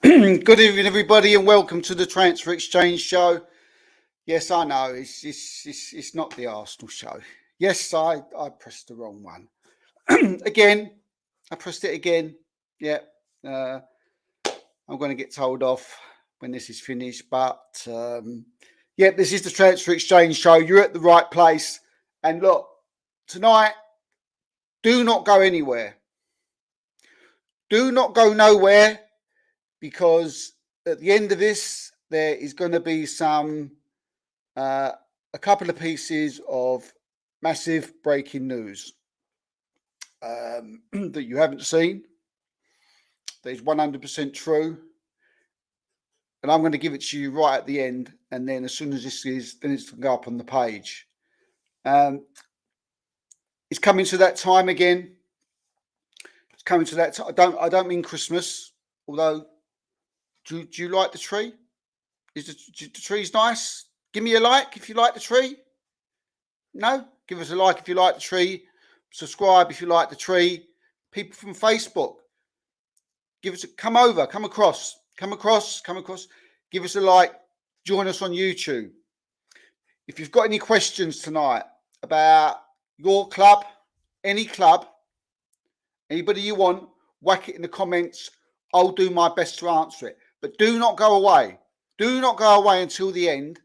Good evening, everybody, and welcome to the Transfer Exchange Show. Yes, I know it's not the Arsenal show. Yes, I pressed the wrong one again. I pressed it again. Yeah, I'm going to get told off when this is finished. But yeah, this is the Transfer Exchange Show. You're at the right place. And look, tonight, do not go anywhere. Do not go nowhere, because at the end of this, there is going to be a couple of pieces of massive breaking news that you haven't seen. That is 100% true. And I'm going to give it to you right at the end. And then as soon as this is, then it's going to go up on the page. It's coming to that time again. It's coming to that time. I don't mean Christmas, although do you like the tree? Is the tree's nice? Give me a like if you like the tree. No? Give us a like if you like the tree. Subscribe if you like the tree. People from Facebook, come across. Give us a like. Join us on YouTube. If you've got any questions tonight about your club, any club, anybody you want, whack it in the comments. I'll do my best to answer it. But do not go away. Do not go away until the end,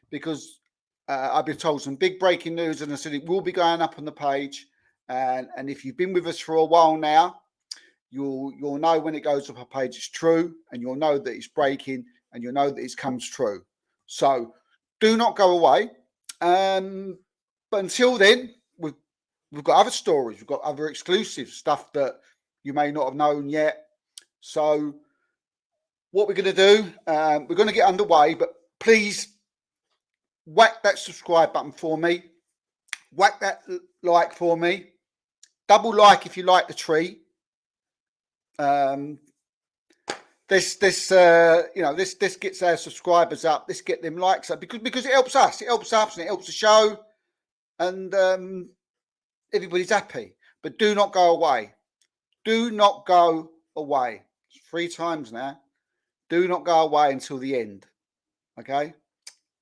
because I've been told some big breaking news, and I said it will be going up on the page. And if you've been with us for a while now, you'll know when it goes up a page it's true, and you'll know that it's breaking, and you'll know that it comes true. So do not go away. But until then, we've got other stories, we've got other exclusive stuff that you may not have known yet. So what we're going to do, we're going to get underway, but please whack that subscribe button for me. Whack that like for me. Double like if you like the tree. This gets our subscribers up. This get them likes up because it helps us. It helps us and it helps the show, and everybody's happy. But do not go away. Do not go away. It's 3 times now. Do not go away until the end. Okay.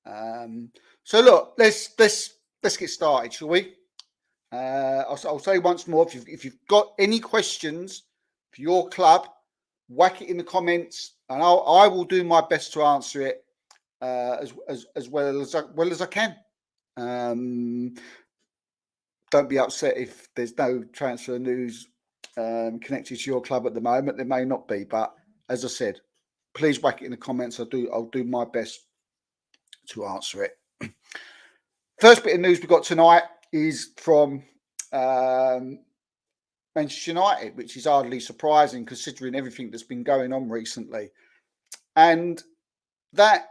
So look, let's get started, shall we? I'll say once more, if you've got any questions for your club, whack it in the comments, and I will do my best to answer it as well as I can. Don't be upset if there's no transfer news connected to your club at the moment. There may not be, but as I said, please whack it in the comments. I'll do my best to answer it. First bit of news we've got tonight is from Manchester United, which is hardly surprising considering everything that's been going on recently. And that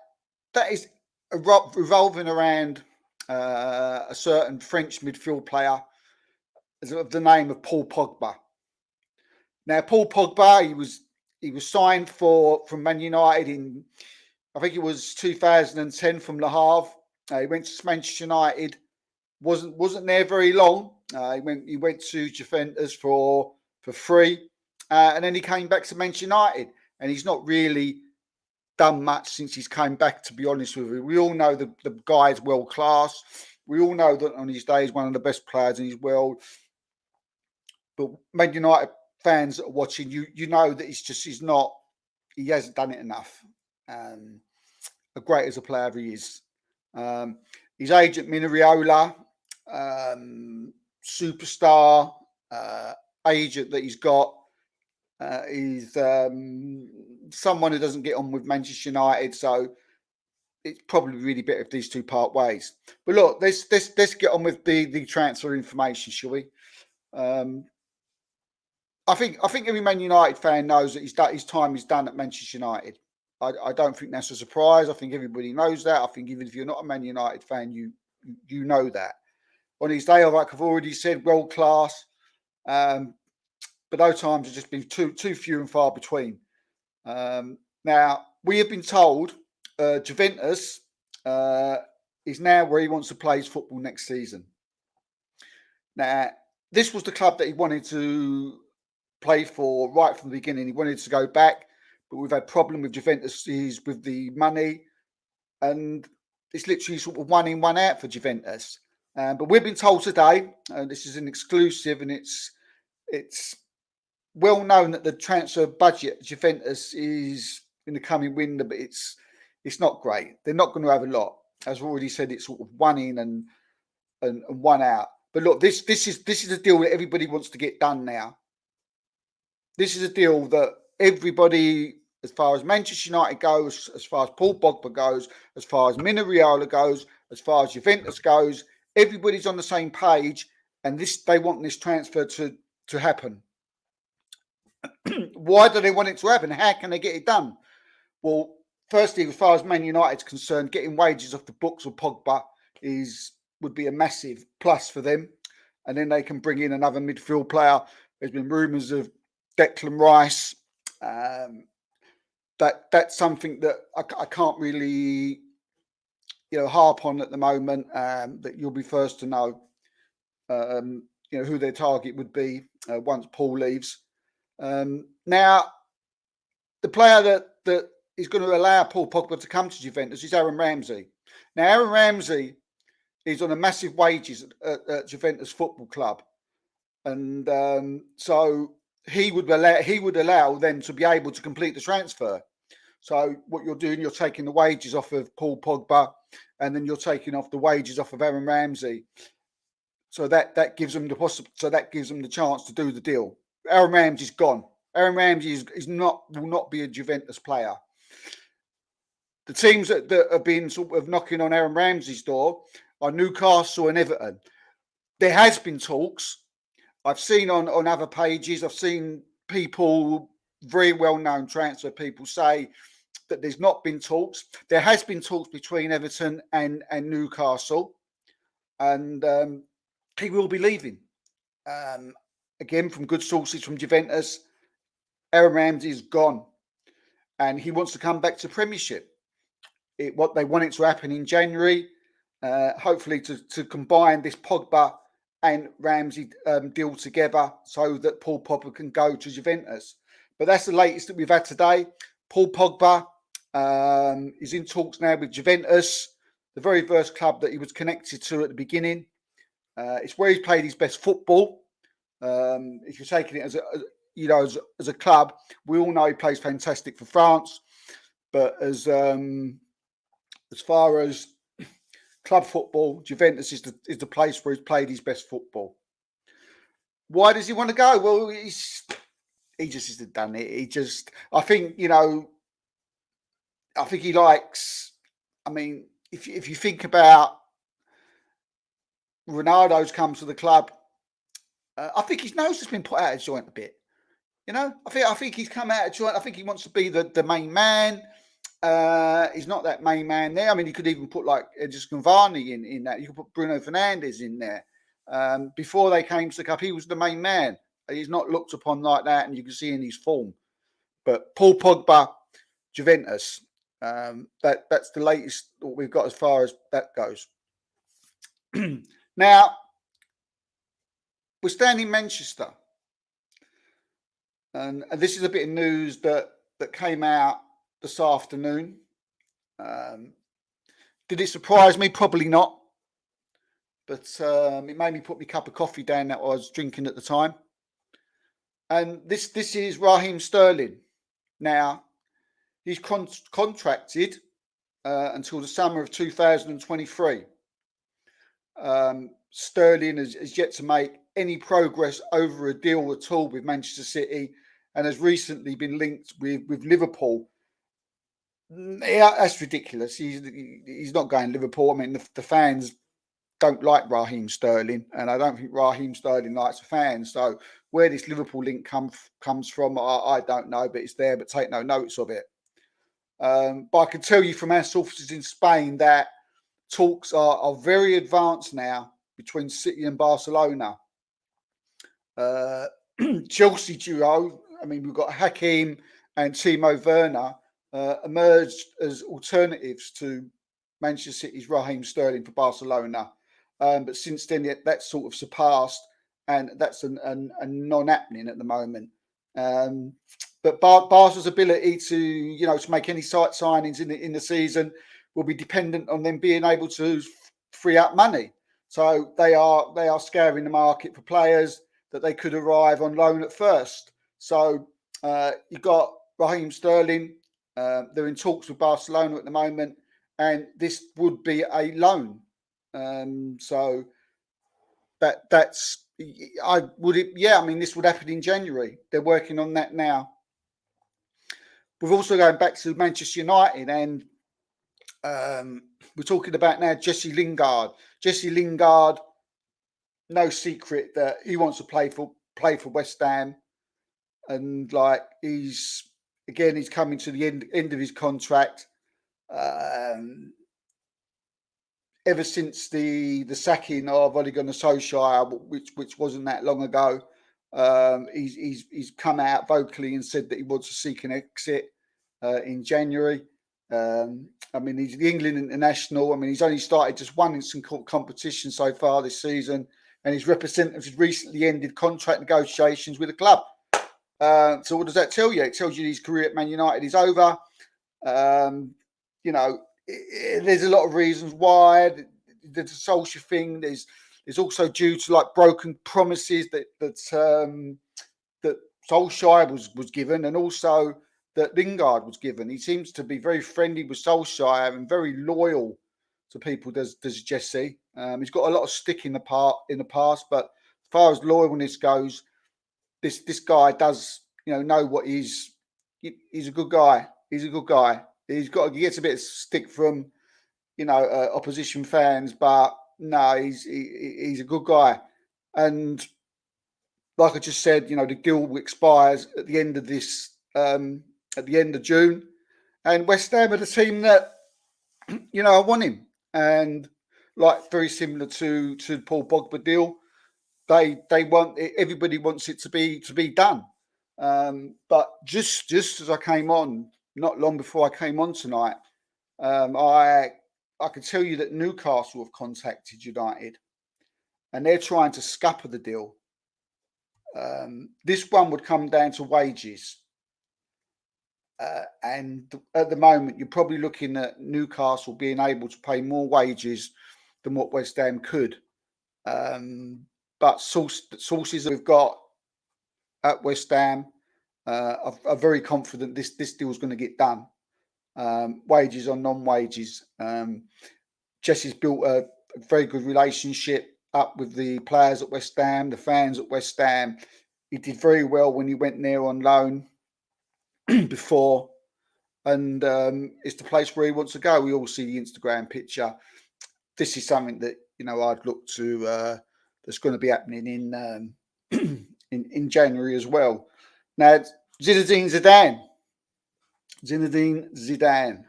is revolving around a certain French midfield player of the name of Paaul Pogba. Now, Paaul Pogba, he was signed from Man United in, I think it was 2010 from Le Havre. He went to Manchester United, wasn't there very long. He went to Juventus for free, and then he came back to Manchester United, and he's not really done much since he's came back, to be honest with you. We all know the guy's world class. We all know that on his day he's one of the best players in his world. But Man United fans that are watching, you know that he hasn't done it enough. Great as a player he is. His agent Minariola, superstar agent that he's got, is someone who doesn't get on with Manchester United, so it's probably really better if these two part ways. But look, let's get on with the transfer information, shall we? I think every Man United fan knows that his time is done at Manchester United. I don't think that's a surprise. I think everybody knows that. I think even if you're not a Man United fan, you know that. On his day, like I've already said, world class. But those times have just been too few and far between. Now, we have been told Juventus is now where he wants to play his football next season. Now, this was the club that he wanted to play for right from the beginning. He wanted to go back, but we've had problem with Juventus with the money, and it's literally sort of one in, one out for Juventus. But we've been told today, and this is an exclusive, and it's well known that the transfer budget Juventus is in the coming window, but it's not great. They're not going to have a lot. As I've already said, it's sort of one in and one out. But look, this is a deal that everybody wants to get done now. This is a deal that everybody, as far as Manchester United goes, as far as Paaul Pogba goes, as far as Mina Raiola goes, as far as Juventus goes, everybody's on the same page, and they want this transfer to happen. Why do they want it to happen? How can they get it done? Well, firstly, as far as Man United's concerned, getting wages off the books of Pogba would be a massive plus for them, and then they can bring in another midfield player. There's been rumours of Declan Rice. That's something that I can't really, harp on at the moment. That you'll be first to know. Who their target would be once Paul leaves. Now, the player that is going to allow Paaul Pogba to come to Juventus is Aaron Ramsey. Now, Aaron Ramsey is on a massive wages at Juventus Football Club, and so he would allow them to be able to complete the transfer. So what you're doing, you're taking the wages off of Paaul Pogba, and then you're taking off the wages off of Aaron Ramsey. So that gives them the chance to do the deal. Aaron Ramsey's gone. Aaron Ramsey will not be a Juventus player. The teams that have been sort of knocking on Aaron Ramsey's door are Newcastle and Everton. There has been talks. I've seen on other pages, I've seen people, very well-known transfer people, say that there's not been talks. There has been talks between Everton and Newcastle, and he will be leaving. Again, from good sources from Juventus, Aaron Ramsey is gone, and he wants to come back to Premiership. What they want it to happen in January, hopefully to combine this Pogba and Ramsey deal together, so that Paaul Pogba can go to Juventus. But that's the latest that we've had today. Paaul Pogba is in talks now with Juventus, the very first club that he was connected to at the beginning. It's where he's played his best football. If you're taking it as a club, we all know he plays fantastic for France. But as far as club football, Juventus is the place where he's played his best football. Why does he want to go? Well, he just hasn't done it. I think he likes. I mean, if you think about Ronaldo's come to the club, I think his nose has been put out of joint a bit. I think he's come out of joint. I think he wants to be the main man. He's not that main man there. I mean, you could even put like just Cavani in that. You could put Bruno Fernandes in there. Before they came to the club, he was the main man. He's not looked upon like that, and you can see in his form. But Paaul Pogba, Juventus, that's the latest that we've got as far as that goes. Now, we're staying in Manchester, and this is a bit of news that came out this afternoon. Did it surprise me? Probably not. But it made me put my cup of coffee down that I was drinking at the time. And this is Raheem Sterling. Now, he's contracted until the summer of 2023. Sterling has yet to make any progress over a deal at all with Manchester City, and has recently been linked with Liverpool. Yeah, that's ridiculous. He's not going to Liverpool. I mean, the fans don't like Raheem Sterling, and I don't think Raheem Sterling likes the fans. So where this Liverpool link comes from, I don't know, but it's there, but take no notice of it. But I can tell you from our sources in Spain that talks are very advanced now between City and Barcelona. Chelsea duo, I mean, we've got Hakim and Timo Werner emerged as alternatives to Manchester City's Raheem Sterling for Barcelona. But since then, that's sort of surpassed, and that's a non-happening at the moment. but Barca's ability to to make any site signings in the season will be dependent on them being able to free up money. So they are scouring the market for players that they could arrive on loan at first. So you've got Raheem Sterling. They're in talks with Barcelona at the moment, and this would be a loan. So that's I would it. Yeah, I mean this would happen in January. They're working on that now. We're also going back to Manchester United, and we're talking about now Jesse Lingard. Jesse Lingard, no secret that he wants to play for West Ham, and like he's coming to the end of his contract. Ever since the sacking of Ole Gunnar Solskjaer, which wasn't that long ago, he's come out vocally and said that he wants to seek an exit in January. I mean, he's the England international. I mean, he's only started just one in some competition so far this season, and his representatives recently ended contract negotiations with the club. So what does that tell you? It tells you his career at Man United is over. There's a lot of reasons why. The Solskjaer thing. There's also due to like broken promises that Solskjaer was given, and also that Lingard was given. He seems to be very friendly with Solskjaer and very loyal to people. Does Jesse? He's got a lot of stick in the past, but as far as loyalness goes, this guy does know what he's a good guy. He's a good guy. He gets a bit of stick from opposition fans, but no, he's a good guy. And like I just said, the deal expires at the end of this at the end of June, and West Ham are the team that I want him, and like very similar to Paaul Pogba deal, they want it, everybody wants it to be done. But just as I came on, not long before I came on tonight, I can tell you that Newcastle have contacted United, and they're trying to scupper the deal. This one would come down to wages. And at the moment, you're probably looking at Newcastle being able to pay more wages than what West Ham could. But sources we've got at West Ham are very confident this deal is going to get done. Wages or non-wages. Jesse's built a very good relationship up with the players at West Ham, the fans at West Ham. He did very well when he went there on loan before, and it's the place where he wants to go. We all see the Instagram picture. This is something that I'd look to that's going to be happening in in January as well. Now, Zinedine Zidane.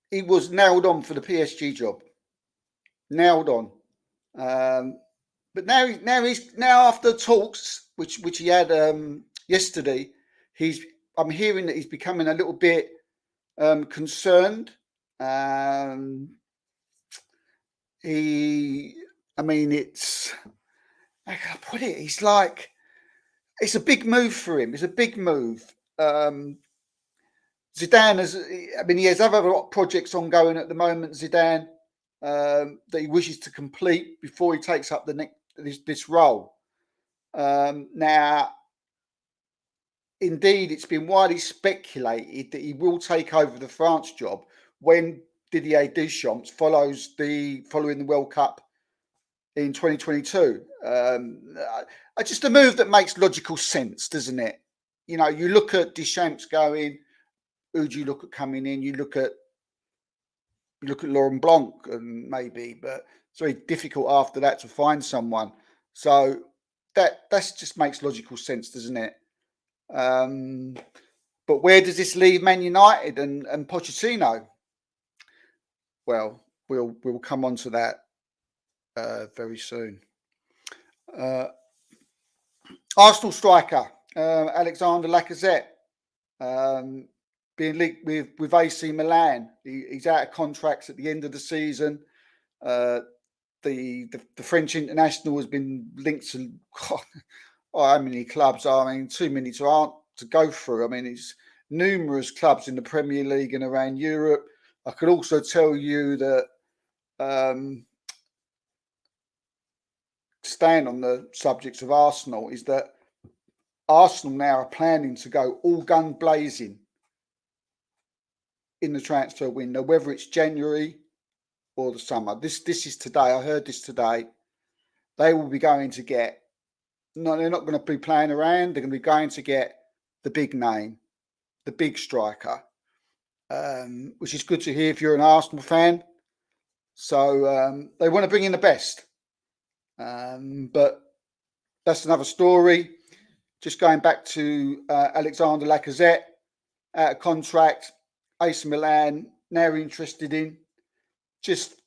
He was nailed on for the PSG job. Nailed on. But now after talks, which he had yesterday, I'm hearing that he's becoming a little bit concerned. It's how can I put it? He's like, it's a big move for him. It's a big move. Zidane he has other projects ongoing at the moment. Zidane that he wishes to complete before he takes up this role. Now, indeed, it's been widely speculated that he will take over the France job when Didier Deschamps following the World Cup in 2022. Just a move that makes logical sense, doesn't it? You look at Deschamps going. Who do you look at coming in? You look at Laurent Blanc and maybe, but it's very difficult after that to find someone. So that just makes logical sense, doesn't it? But where does this leave Man United and Pochettino? Well, we'll come on to that very soon. Arsenal striker Alexander Lacazette being linked with AC Milan. He's out of contracts at the end of the season. the French international has been linked to how many clubs? I mean, too many to go through. I mean, it's numerous clubs in the Premier League and around Europe. I could also tell you that, staying on the subject of Arsenal, is that Arsenal now are planning to go all gun blazing in the transfer window, whether it's January or the summer. This is today. I heard this today. They will be going to get. No, they're not going to be playing around. They're going to be going to get the big name, the big striker, which is good to hear if you're an Arsenal fan. So they want to bring in the best. But that's another story. Just going back to Alexander Lacazette, out of contract, AC Milan, now interested in. Just,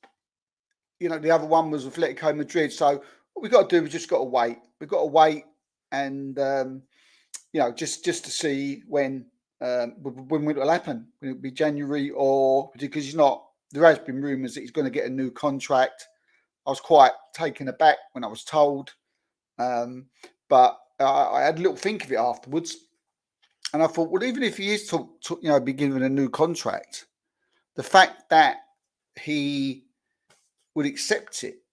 the other one was Atletico Madrid. So what we've got to do, we've just got to wait. We've got to wait and, just to see when it will happen. Will it be January or, because there has been rumours that he's going to get a new contract. I was quite taken aback when I was told. But I had a little think of it afterwards. And I thought, well, even if he is be given a new contract, the fact that he would accept it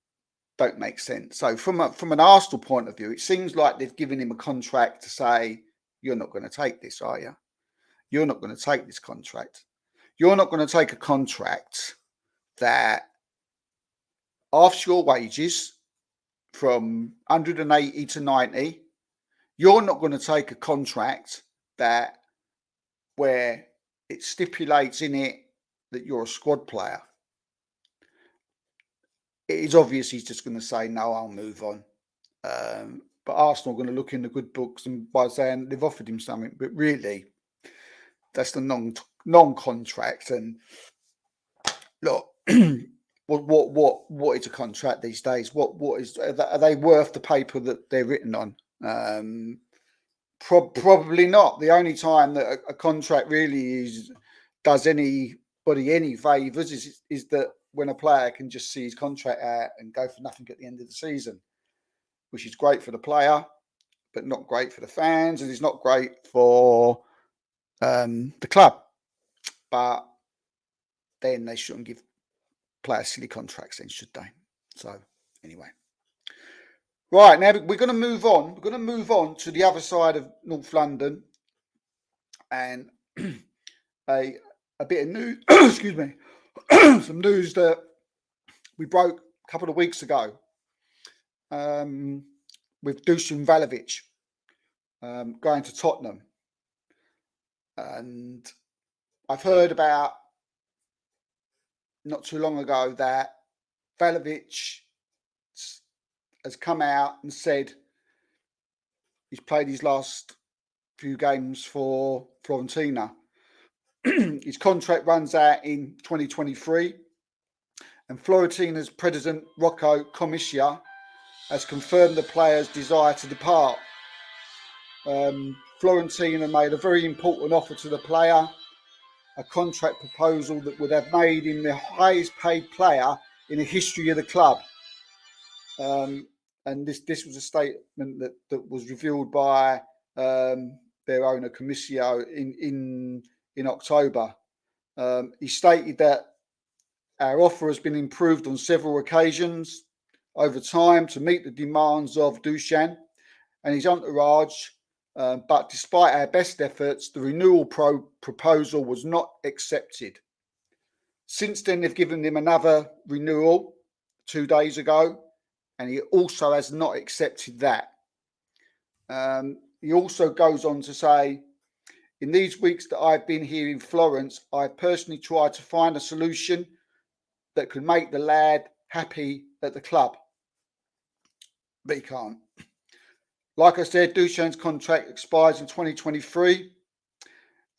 don't make sense. So from an Arsenal point of view, it seems like they've given him a contract to say, you're not going to take this, are you? You're not going to take this contract. You're not going to take a contract that halves your wages from 180 to 90. You're not going to take a contract where it stipulates in it that you're a squad player. It is obvious he's just going to say, no, I'll move on. But Arsenal are going to look in the good books and by saying they've offered him something, but really that's the non-contract. And look, what is a contract these days? Are they worth the paper that they're written on? Probably not. The only time that a contract really does anybody any favours is that when a player can just see his contract out and go for nothing at the end of the season, which is great for the player, but not great for the fans, and it's not great for the club. But then they shouldn't give players silly contracts then, should they? So anyway. Right, now we're going to move on. We're going to move on to the other side of North London, and a bit of news. Excuse me, some news that we broke a couple of weeks ago with Dusan Vlahovic going to Tottenham, and I've heard about not too long ago that Vlahovic has come out and said he's played his last few games for Fiorentina. His contract runs out in 2023, and Fiorentina's president Rocco Commissia has confirmed the player's desire to depart. Fiorentina made a very important offer to the player, a contract proposal that would have made him the highest paid player in the history of the club. And this was a statement that was revealed by their owner Commissia in October. He stated that our offer has been improved on several occasions over time to meet the demands of Dusan and his entourage, but despite our best efforts, the renewal proposal was not accepted. Since then, they've given him another renewal 2 days ago, and he also has not accepted that. He also goes on to say, in these weeks that I've been here in Florence, I've personally tried to find a solution that could make the lad happy at the club. But he can't. Like I said, Dusan's contract expires in 2023,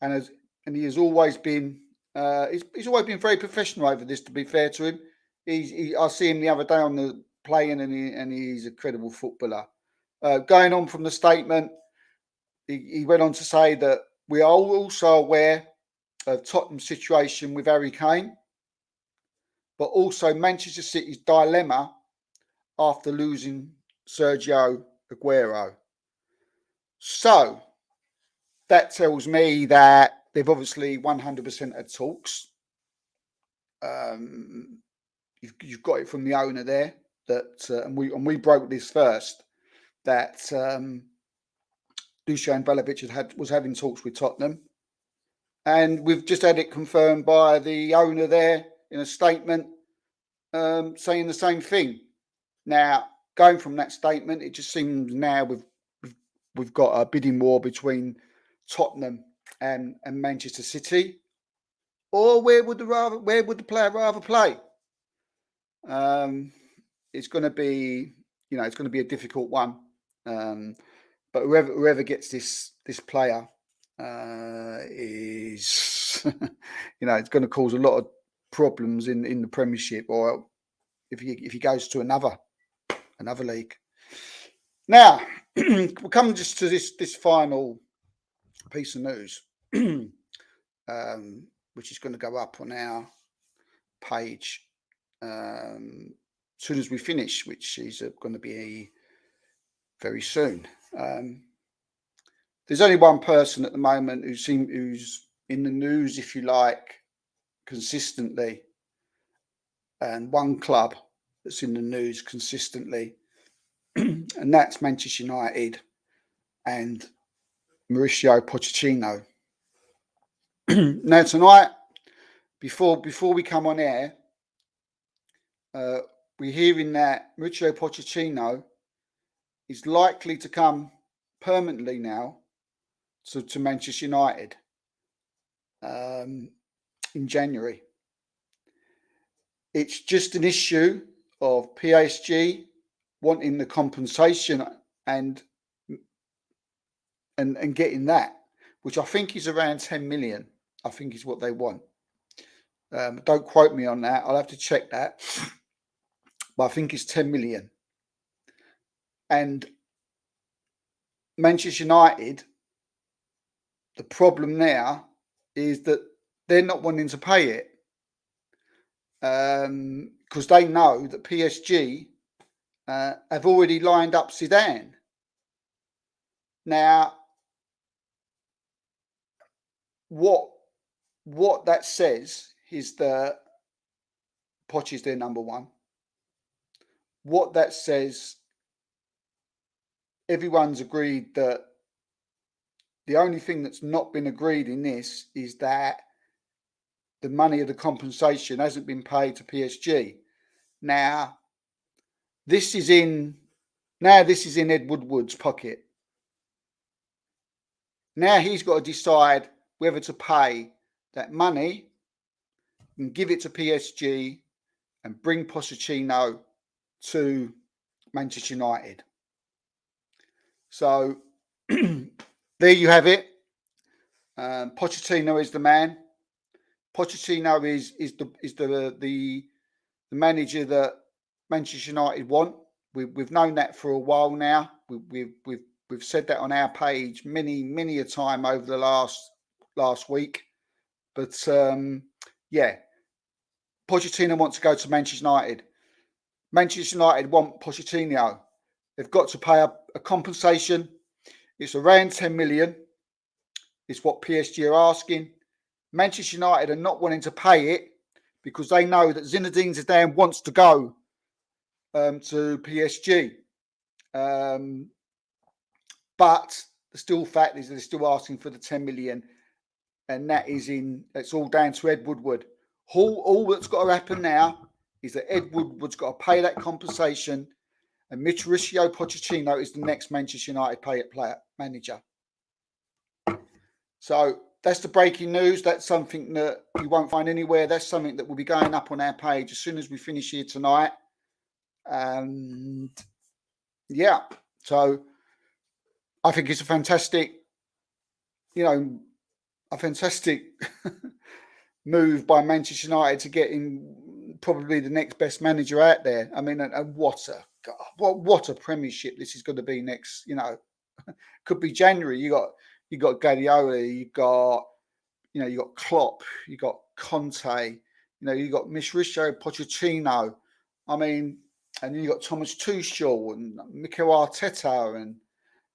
and he has always been he's always been very professional over this. To be fair to him, I see him the other day on the playing, and he's a credible footballer. Going on from the statement, he went on to say that we are also aware of Tottenham's situation with Harry Kane, but also Manchester City's dilemma after losing Sergio Aguero. So that tells me that they've obviously 100% had talks. You've got it from the owner there that, and we broke this first, that Dusan Vlahovic was having talks with Tottenham, and we've just had it confirmed by the owner there in a statement saying the same thing. Now, going from that statement, it just seems now we've got a bidding war between Tottenham and Manchester City. Or where would the player rather play? It's going to be, it's going to be a difficult one. But whoever gets this player is, it's going to cause a lot of problems in the Premiership, or if he goes to another league. Now, we'll come just to this final piece of news, which is going to go up on our page as soon as we finish, which is going to be very soon. There's only one person at the moment who's in the news, if you like, consistently, and one club that's in the news consistently, and that's Manchester United and Mauricio Pochettino. Now tonight, before we come on air, we're hearing that Mauricio Pochettino is likely to come permanently now to Manchester United in January. It's just an issue of PSG wanting the compensation and getting that, which I think is around 10 million. I think is what they want. Don't quote me on that. I'll have to check that. But I think it's 10 million. And Manchester United, the problem there is that they're not wanting to pay it because they know that PSG have already lined up Zidane. Now, what that says is that Poch is their number one. What that says, everyone's agreed that the only thing that's not been agreed in this is that the money of the compensation hasn't been paid to PSG. Now, this is in Ed Woodward's pocket. Now he's got to decide whether to pay that money and give it to PSG and bring Pochettino to Manchester United. So there you have it. Pochettino is the man. Pochettino is the manager that Manchester United want. We've known that for a while now. We've said that on our page many a time over the last week. But yeah, Pochettino wants to go to Manchester United. Manchester United want Pochettino. They've got to pay a compensation. It's around 10 million. It's what PSG are asking. Manchester United are not wanting to pay it because they know that Zinedine Zidane wants to go to PSG. But the still fact is they're still asking for the 10 million. And it's all down to Ed Woodward. All that's got to happen now is that Ed Woodward's got to pay that compensation, and Mauricio Pochettino is the next Manchester United player manager. So that's the breaking news. That's something that you won't find anywhere. That's something that will be going up on our page as soon as we finish here tonight. And yeah, so I think it's a fantastic move by Manchester United to get in probably the next best manager out there. I mean, and what a Premiership this is going to be next. Could be January. You got Guardiola. You got Klopp. You got Conte. You got Mauricio Pochettino. I mean, and then you got Thomas Tuchel and Mikel Arteta, and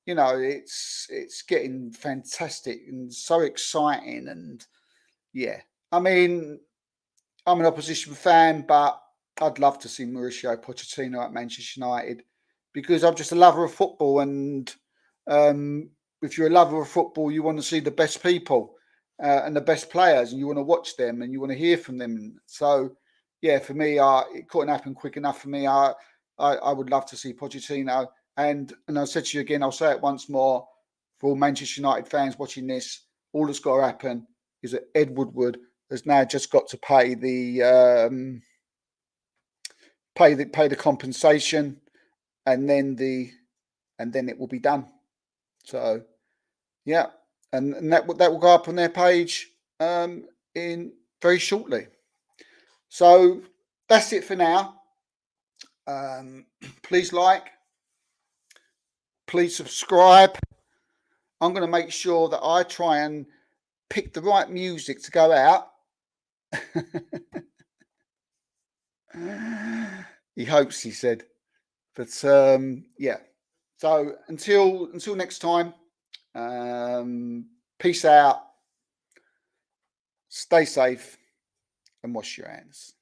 you know it's getting fantastic and so exciting. And yeah, I mean, I'm an opposition fan, but I'd love to see Mauricio Pochettino at Manchester United because I'm just a lover of football. And if you're a lover of football, you want to see the best people and the best players, and you want to watch them and you want to hear from them. So, yeah, for me, it couldn't happen quick enough for me. I would love to see Pochettino. And I said to you again, I'll say it once more for all Manchester United fans watching this, all that's got to happen is that Ed Woodward has now just got to pay the compensation, and then it will be done. So yeah, and that will go up on their page in very shortly. So that's it for now. Please like, please subscribe. I'm going to make sure that I try and pick the right music to go out. He hopes, he said. But yeah. So until next time, peace out, stay safe, and wash your hands.